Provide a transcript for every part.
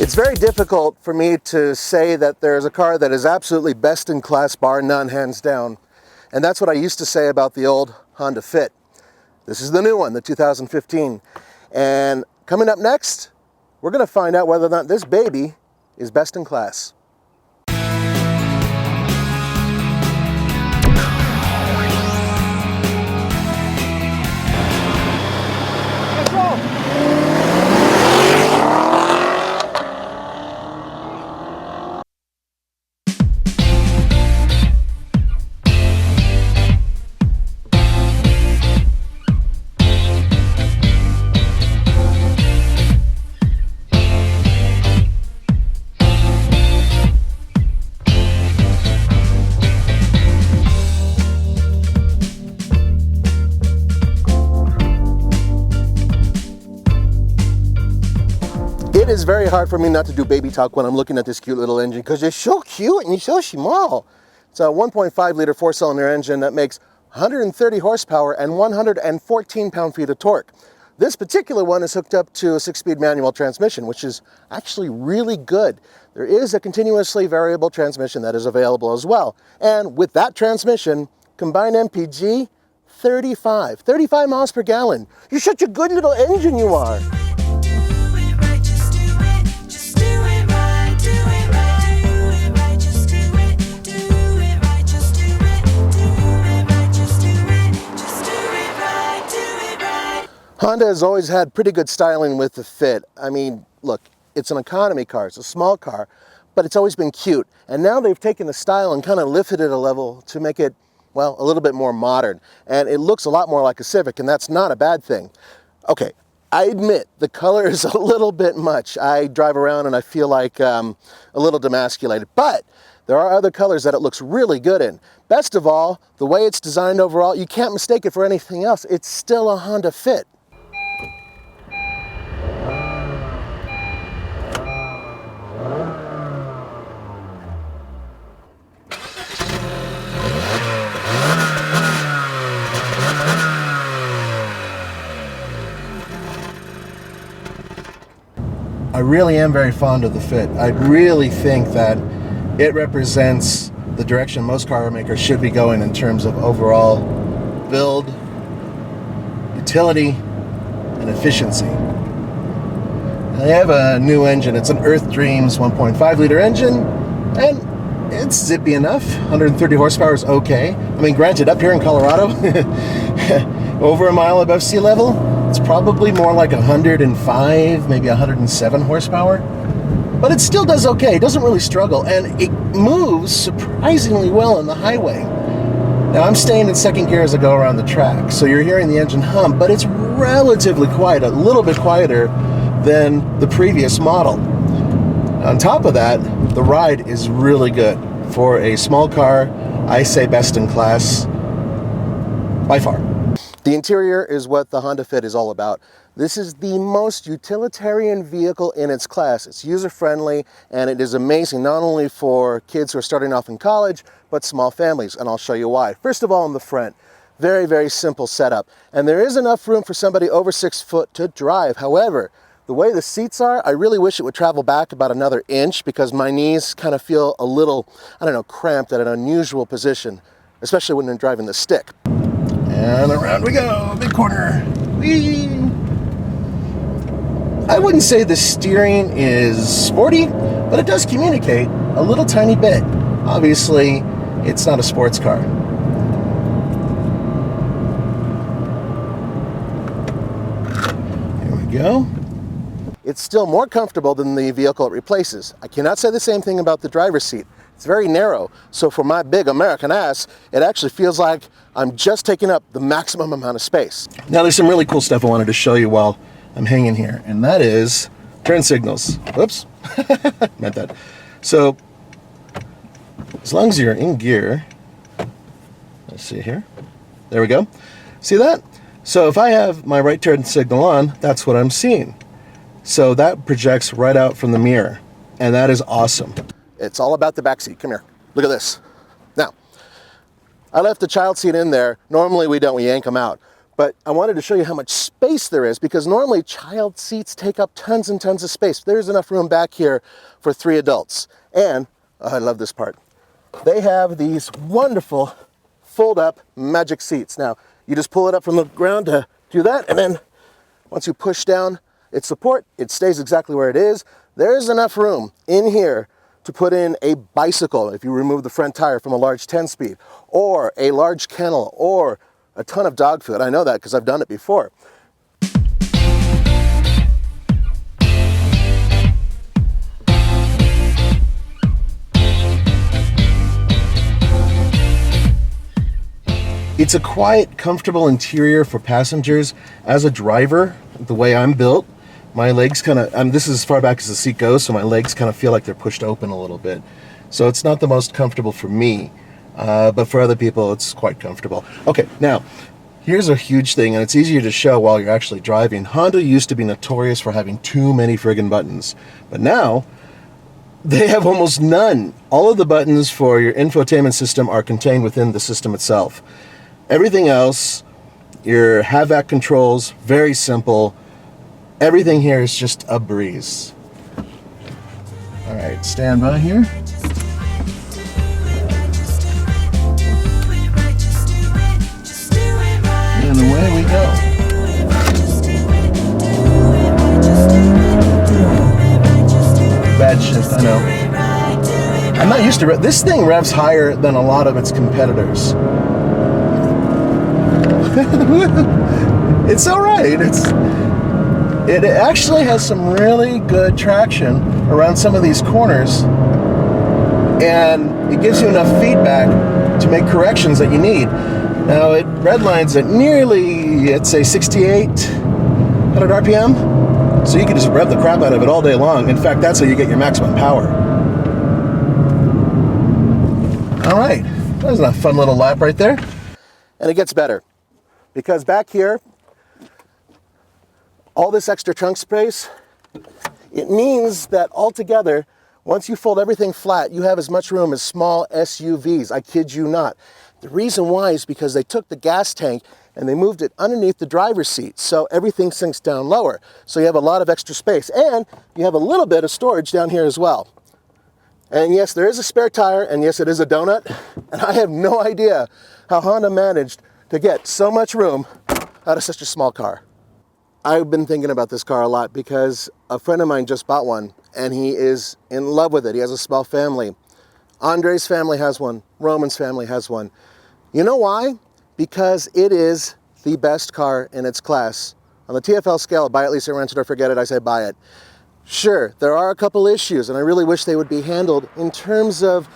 It's very difficult for me to say that there's a car that is absolutely best in class, bar none, hands down. And that's what I used to say about the old Honda Fit. This is the new one, the 2015. And coming up next, we're going to find out whether or not this baby is best in class. It is very hard for me not to do baby talk when I'm looking at this cute little engine because it's so cute and it's so small. It's a 1.5 liter four-cylinder engine that makes 130 horsepower and 114 pound-feet of torque. This particular one is hooked up to a 6-speed manual transmission, which is actually really good. There is a continuously variable transmission that is available as well. And with that transmission, combined MPG, 35 miles per gallon. You're such a good little engine, you are. Honda has always had pretty good styling with the Fit. I mean, look, it's an economy car, it's a small car, but it's always been cute. And now they've taken the style and kind of lifted it a level to make it, well, a little bit more modern. And it looks a lot more like a Civic, and that's not a bad thing. Okay, I admit the color is a little bit much. I drive around and I feel like a little demasculated, but there are other colors that it looks really good in. Best of all, the way it's designed overall, you can't mistake it for anything else. It's still a Honda Fit. I really am very fond of the Fit. I really think that it represents the direction most car makers should be going in terms of overall build, utility, and efficiency. They have a new engine. It's an Earth Dreams 1.5 liter engine, and it's zippy enough. 130 horsepower is okay. I mean, granted, up here in Colorado, over a mile above sea level, it's probably more like 105, maybe 107 horsepower. But it still does okay. It doesn't really struggle, and it moves surprisingly well on the highway. Now, I'm staying in second gear as I go around the track, so you're hearing the engine hum, but it's relatively quiet, a little bit quieter than the previous model. On top of that, the ride is really good. For a small car, I say best in class by far. The interior is what the Honda Fit is all about. This is the most utilitarian vehicle in its class. It's user-friendly, and it is amazing not only for kids who are starting off in college, but small families, and I'll show you why. First of all, in the front, very, very simple setup. And there is enough room for somebody over 6 foot to drive. However, the way the seats are, I really wish it would travel back about another inch because my knees kind of feel a little, I don't know, cramped at an unusual position, especially when I'm driving the stick. And around we go, big corner. Whee! I wouldn't say the steering is sporty, but it does communicate a little tiny bit. Obviously, it's not a sports car. Here we go. It's still more comfortable than the vehicle it replaces. I cannot say the same thing about the driver's seat. It's very narrow, so for my big American ass, it actually feels like I'm just taking up the maximum amount of space. Now there's some really cool stuff I wanted to show you while I'm hanging here, and that is turn signals. Whoops, meant that. So, as long as you're in gear, let's see here, there we go. See that? So if I have my right turn signal on, that's what I'm seeing. So that projects right out from the mirror, and that is awesome. It's all about the back seat. Come here. Look at this. Now, I left the child seat in there. Normally we don't. We yank them out. But I wanted to show you how much space there is, because normally child seats take up tons and tons of space. There's enough room back here for 3 adults. And, oh, I love this part, they have these wonderful fold-up magic seats. Now, you just pull it up from the ground to do that, and then once you push down its support, it stays exactly where it is. There's enough room in here to put in a bicycle if you remove the front tire from a large 10-speed, or a large kennel, or a ton of dog food. I know that because I've done it before. It's a quiet, comfortable interior for passengers. As a driver, the way I'm built, my legs kind of, this is as far back as the seat goes, so my legs kind of feel like they're pushed open a little bit. So it's not the most comfortable for me. But for other people, it's quite comfortable. Okay, now, here's a huge thing, and it's easier to show while you're actually driving. Honda used to be notorious for having too many friggin' buttons, but now they have almost none. All of the buttons for your infotainment system are contained within the system itself. Everything else, your HVAC controls, very simple. Everything here is just a breeze. All right, stand by here. And away we go. Bad shift, I know. I'm not used to it. This thing revs higher than a lot of its competitors. It's all right. It actually has some really good traction around some of these corners, and it gives you enough feedback to make corrections that you need. Now, it redlines at nearly, let's say, 6,800 RPM. So you can just rev the crap out of it all day long. In fact, that's how you get your maximum power. All right, that was a fun little lap right there. And it gets better, because back here, all this extra trunk space, it means that altogether, once you fold everything flat, you have as much room as small SUVs. I kid you not. The reason why is because they took the gas tank and they moved it underneath the driver's seat, so everything sinks down lower. So you have a lot of extra space, and you have a little bit of storage down here as well. And yes, there is a spare tire, and yes, it is a donut, and I have no idea how Honda managed to get so much room out of such a small car. I've been thinking about this car a lot because a friend of mine just bought one, and he is in love with it. He has a small family. Andre's family has one. Roman's family has one. You know why? Because it is the best car in its class. On the TFL scale, buy it, lease it, rent it, or forget it, I say buy it. Sure, there are a couple issues, and I really wish they would be handled in terms of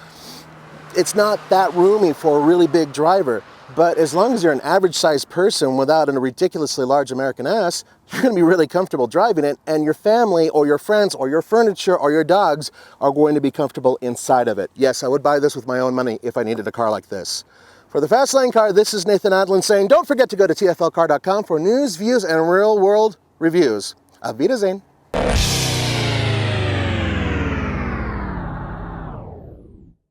it's not that roomy for a really big driver. But as long as you're an average-sized person without a ridiculously large American ass, you're going to be really comfortable driving it, and your family or your friends or your furniture or your dogs are going to be comfortable inside of it. Yes, I would buy this with my own money if I needed a car like this. For the Fast Lane Car, this is Nathan Adlin saying, don't forget to go to tflcar.com for news, views, and real-world reviews. Auf Wiedersehen.